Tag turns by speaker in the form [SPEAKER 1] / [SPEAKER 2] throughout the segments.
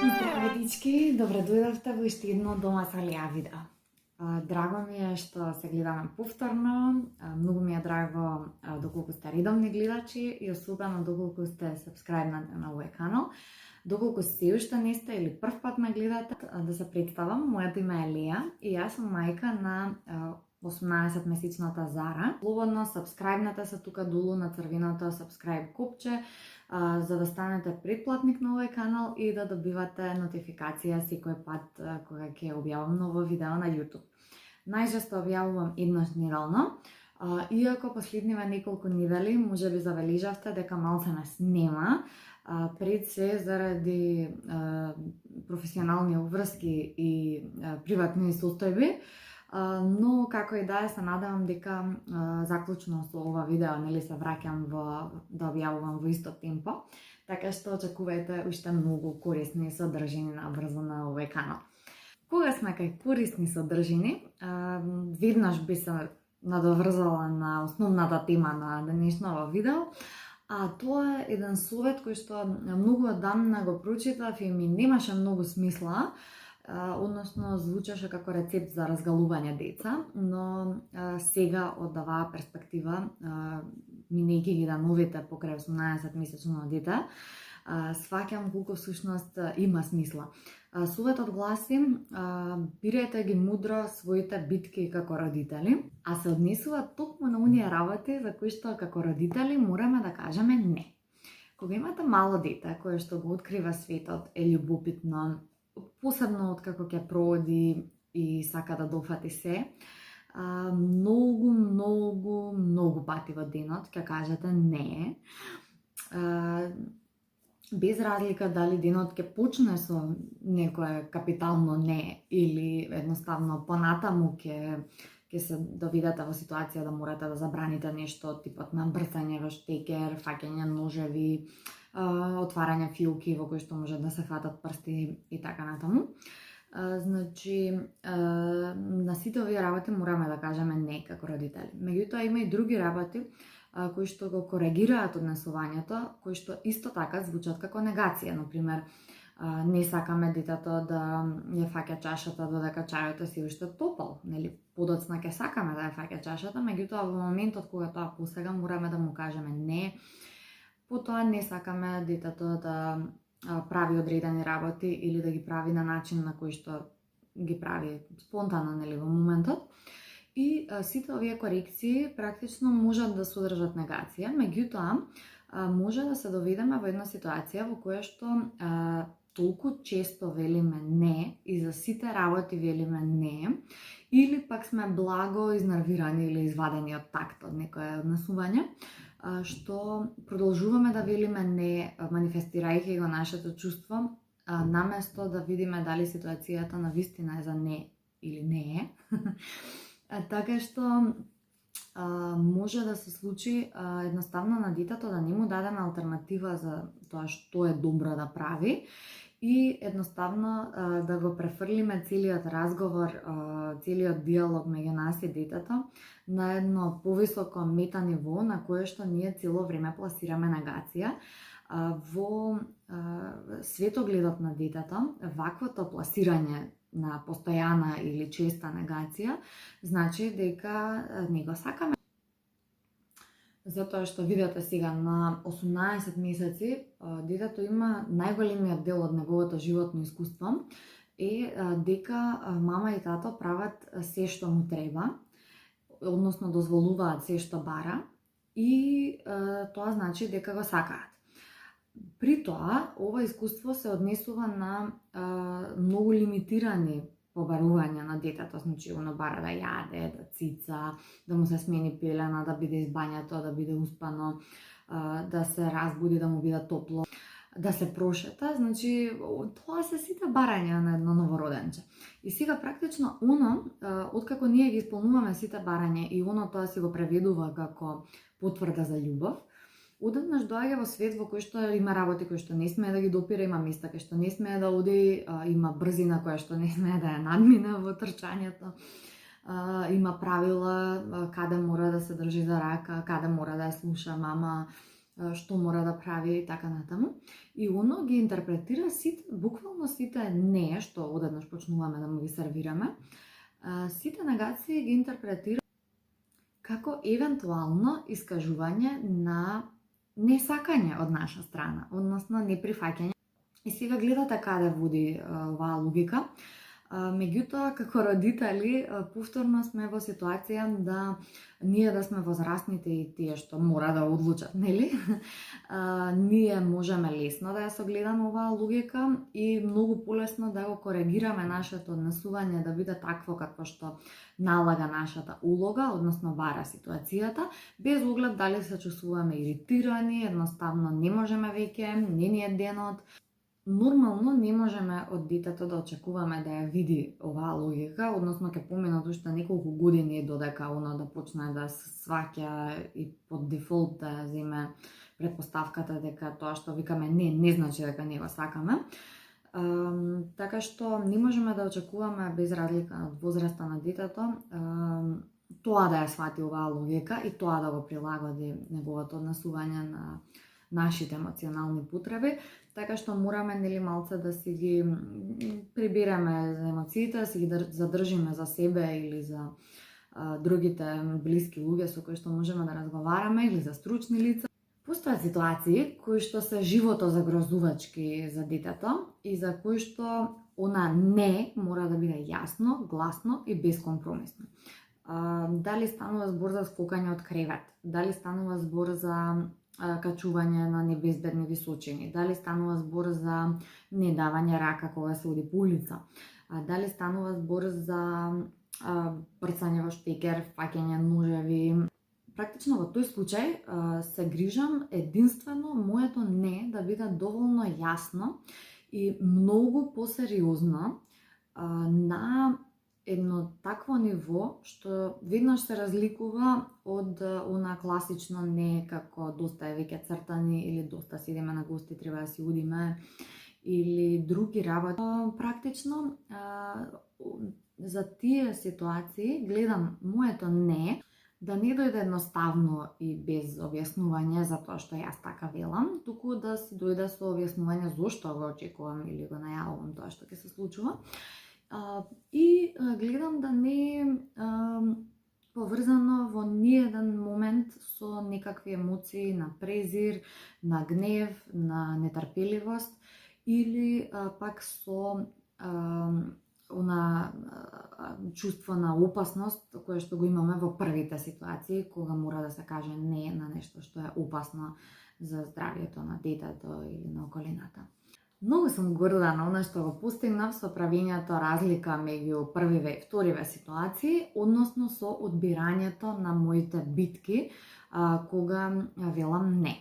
[SPEAKER 1] Здраво, дички! Добре дојдовте во уште едно Дома со Леа видео. Драго ми е што се гледаме повторно. Многу ми е драго доколку сте редовни гледачи и особено доколку сте сабскрајбнати на овој канал. Доколку се уште не сте или прв пат ме гледате, да се представам, моето име е Леа и јас сум мајка на 18-месечната Зара. Слободно сабскрајбнете се тука долу на црвеното сабскрајб копче, за да станете претплатник на овој канал и да добивате нотификација секој пат кога ќе објавам ново видео на YouTube. Најчесто објавувам еднаш неделно, иако последниве неколку недели можеби забележавте дека малце не снема, пред се заради професионални обврски и приватни состојби. Но како и да е, се надевам дека заклучно со ова видео нели се враќам да објавувам во исто темпо, така што очекувајте уште многу корисни содржини наврзо на овој канал. Кога сме кај корисни содржини, веднаш би се надоврзала на основната тема на денешното видео, а тоа е еден совет кој што многу одамна го прочитав и ми немаше многу смисла, односно звучеше како рецепт за разгалување деца, но сега од оваа перспектива, минејќи ги дановите покрај 18-месечно дете, сваќам колку всушност има смисла. Советот гласи: бирајте ги мудро своите битки како родители, а се однесува токму на оние работи за кои што како родители мораме да кажеме не. Кога имате мало дете кое што го открива светот, е љубопитно, посебно откако ќе проводи и сака да дофати се, многу пати во денот ќе кажете не. Без разлика дали денот ќе почне со некое капитално не или едноставно понатаму ќе се доведете во ситуација да морате да забраните нешто типот на брцање во штекер, фаќање ножеви, отварање филки во кои што може да се фатат прсти и така натаму. Значи, на сите овие работи мораме да кажеме не како родители. Меѓутоа има и други работи кои што го коригираат однесувањето, кои што исто така звучат како негација. Например, не сакаме детето да ја фаќа чашата додека чајот е се уште топол, нели? Подоцна ќе сакаме да ја фаќа чашата, меѓутоа во моментот кога тоа посега мораме да му кажеме не. Потоа не сакаме детето да прави одредени работи или да ги прави на начин на кој што ги прави спонтано, нели, во моментот. И сите овие корекции практично можат да содржат негација, меѓутоа може да се доведеме во една ситуација во која што толку често велиме не и за сите работи велиме не, или пак сме благо изнервирани или извадени од такт од некое однесување, што продолжуваме да велиме не, манифестирајќи го нашето чувство, наместо да видиме дали ситуацијата навистина е за не или не е. Така што може да се случи едноставно на детето да не му дадеме алтернатива за тоа што е добро да прави и едноставно да го префрлиме целиот разговор, целиот диалог меѓу нас и детето на едно повисоко мета ниво на кое што ние цело време пласираме негација. Во светогледот на детето, ваквото пласирање на постојана или честа негација значи дека не го сакаме. Затоа што видите сега на 18 месеци детето има најголемиот дел од неговото животно искуство е дека мама и тато прават се што му треба, односно дозволуваат се што бара и тоа значи дека го сакаат. При тоа, ова искуство се однесува на многу лимитирани побарувања на детето, значи оно бара да јаде, да цица, да му се смени пелена, да биде избањето, да биде успано, да се разбуди, да му биде топло, да се прошета, значи тоа се сите барања на едно новороденче. И сега практично оно, откако ние ги исполнуваме сите барања и оно тоа си го преведува како потврда за љубов, одеднаш доаѓа во свет во кој што има работи кои што не смее да ги допира, има места кај што не смее да оди, има брзина која што не смее да ја надмине во трчањето, има правила каде мора да се држи за рака, каде мора да ја слуша мама, што мора да прави и така натаму. И оно ги интерпретира сите, буквално сите не, што одеднаш почнуваме да му ги сервираме, сите негации ги интерпретира како евентуално искажување на несакање од наша страна, односно неприфаќање. И сега гледате каде води оваа логика. Меѓутоа, како родители, повторно сме во ситуација да ние да сме возрастните и тие што мора да одлучат, нели? Ние можеме лесно да ја согледаме оваа логика и многу полесно да го коригираме нашето однесување да биде такво како што налага нашата улога, односно бара ситуацијата, без оглед дали се чувствуваме иритирани, едноставно не можеме веќе, не ни е денот. Нормално не можеме од детето да очекуваме да ја види оваа логика, односно ќе поминат уште неколку години додека оно да почне да се сваќа и под дефолт да ја земе претпоставката дека тоа што викаме не значи дека не го сакаме. Така што не можеме да очекуваме без разлика од возраста на детето тоа да ја свати оваа логика и тоа да го прилагоди неговото однесување на нашите емоционални потреби, така што мораме нели малце да си ги прибираме за емоциите, да си ги задржиме за себе или за другите блиски луѓе со кои што можеме да разговараме или за стручни лица. Постојат ситуации кои што се живото загрозувачки за детето и за кои што она не мора да биде јасно, гласно и безкомпромисно. Дали станува збор за скокање од кревет, дали станува збор за качување на небезбедни височини, дали станува збор за недавање рака кога се оди по улица, дали станува збор за прцање во шпекер, фаќање ножеви. Практично во тој случај се грижам единствено моето не да биде доволно јасно и многу посериозно на едно такво ниво што веднаш се разликува од она класично не како доста е веќе цртани или доста седиме на гости, треба да си одиме или други работи. Практично за тие ситуации гледам моето не да не дојде едноставно и без објаснување за тоа што јас така велам, туку да си дојде со објаснување зошто го очекувам или го најавувам тоа што ќе се случува. И гледам да не е поврзано во ниеден момент со некакви емоции на презир, на гнев, на нетрпеливост или пак со чувство на опасност кое што го имаме во првите ситуации кога мора да се каже не на нешто што е опасно за здравјето на детето или на околината. Многу сум горда на она што го постигнав со правењето разлика меѓу првиве и вториве ситуации, односно со одбирањето на моите битки кога велам не.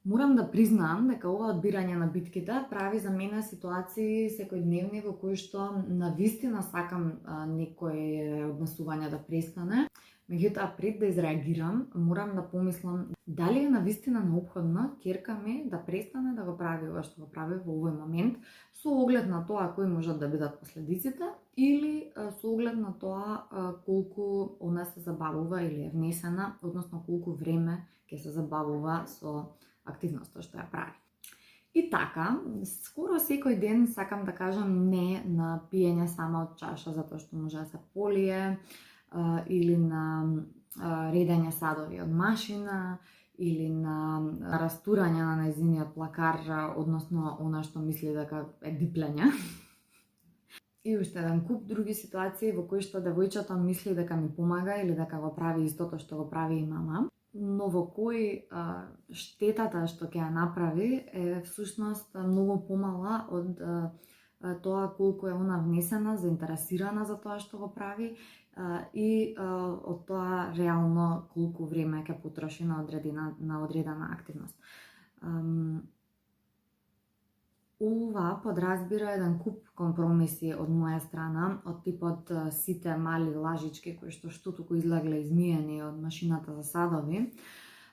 [SPEAKER 1] Морам да признаам дека ова одбирање на битките прави за мене ситуации секојдневни во кои што навистина сакам некој однесување да престане. Меѓутоа, пред да изреагирам, морам да помислам дали е навистина неопходно ќерка ми да престане да го прави ова што го прави во овој момент, со оглед на тоа кои можат да бидат последиците или со оглед на тоа колку она се забавува или е внесена, односно колку време ќе се забавува со активноста што ја прави. И така, скоро секој ден сакам да кажам не на пиење сама од чаша затоа што може да се полие, или на редење садови од машина, или на растурање на нејзиниот плакар, односно она што мисли дека е диплење. И уште еден куп други ситуации во кои што девојчето мисли дека ми помага или дека го прави истото што го прави и мама, но во кој штетата што ќе ја направи е всушност многу помала од тоа колку е она внесена, заинтересирана за тоа што го прави и од тоа реално колку време ќе потроши на одредена активност. Ова подразбира еден куп компромиси од моја страна, од типот сите мали лажички кои што туку излегле измиени од машината за садови,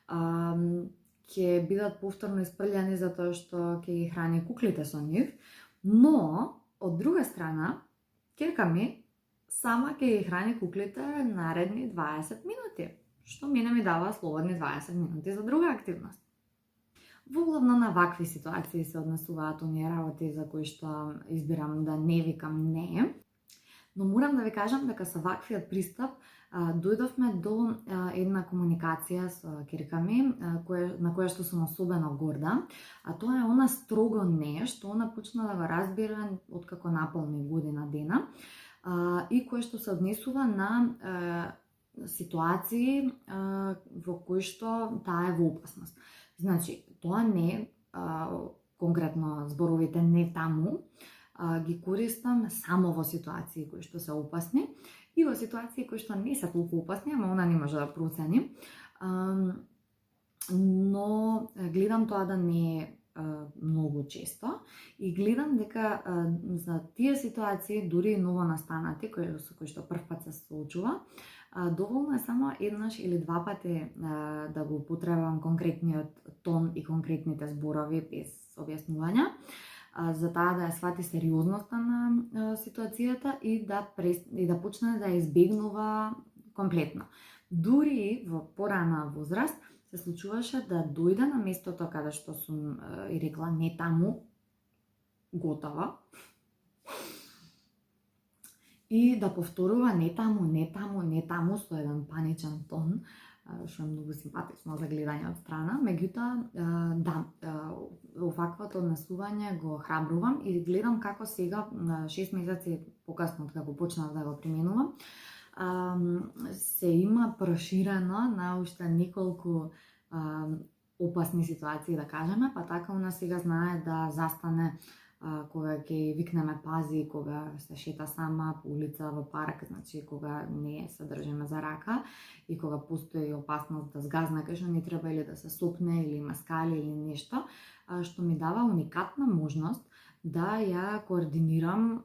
[SPEAKER 1] ќе бидат повторно испрљани затоа што ќе ги храни куклите со нив, но од друга страна ќерка ми сама ќе ги храни куклите наредни 20 минути, што мене ми дава слободни 20 минути за друга активност. Во главно на вакви ситуации се однесуваат оние работи за кои што избирам да не викам не. Но морам да ви кажам дека со ваквиот пристап дојдовме до една комуникација со ќерка ми, на која што сум особено горда, а тоа е она строго не, што она почна да го разбира откако наполни година дена, и кое што се однесува на ситуации во кои што таа е во опасност. Значи, тоа не, конкретно зборовите не таму, ги користам само во ситуации кои што се опасни и во ситуации кои што не се толку опасни, ама она не може да процени. Но гледам тоа да не е многу често и гледам дека за тие ситуации, дури и ново настанати, со кои што првпат се соочува, доволно е само еднаш или два пати да го употребам конкретниот тон и конкретните зборови без објаснувања, за таа да ја свати сериозноста на ситуацијата и да почне да ја избегнува комплетно. Дури во порана возраст се случуваше да дојде на местото каде што сум и рекла не таму, готова, и да повторува не таму, не таму, не таму со еден паничен тон, што е многу симпатично за гледање од страна. Меѓутоа, да, оваквото однесување го храбрувам и гледам како сега, 6 месеци покасно од како почнав да го применувам, се има проширено на уште неколку опасни ситуации, да кажеме, па така у нас сега знае да застане кога ќе викнеме пази, кога се шета сама по улица, во парк, значи кога не се држиме за рака и кога постои опасност да сгазне кај што не треба или да се сопне или има скали или нешто, што ми дава уникатна можност да ја координирам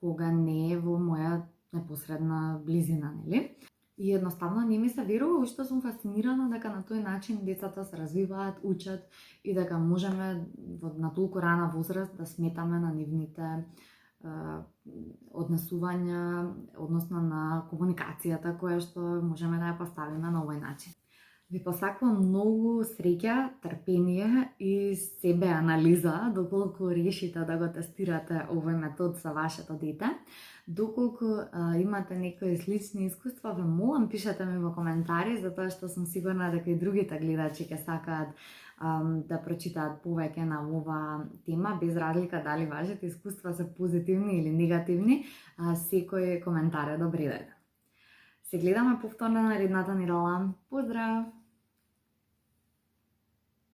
[SPEAKER 1] кога не е во моја непосредна близина, нели? И едноставно не ми се верува, уште сум фасцинирана дека на тој начин децата се развиваат, учат и дека можеме на толку рана возраст да сметаме на нивните однесувања, односно на комуникацијата која што можеме да ја поставиме на овој начин. Ви посакувам многу среќа, трпение и себе анализа доколку решите да го тестирате овој метод со вашето дете. Доколку имате некои слични искуства, ве молам пишете ми во коментари, затоа што сум сигурна дека и другите гледачи ќе сакаат да прочитаат повеќе на ова тема, без разлика дали вашите искуства се позитивни или негативни, секој коментар е добреден. Се гледаме повторно на наредната недела. Поздрав!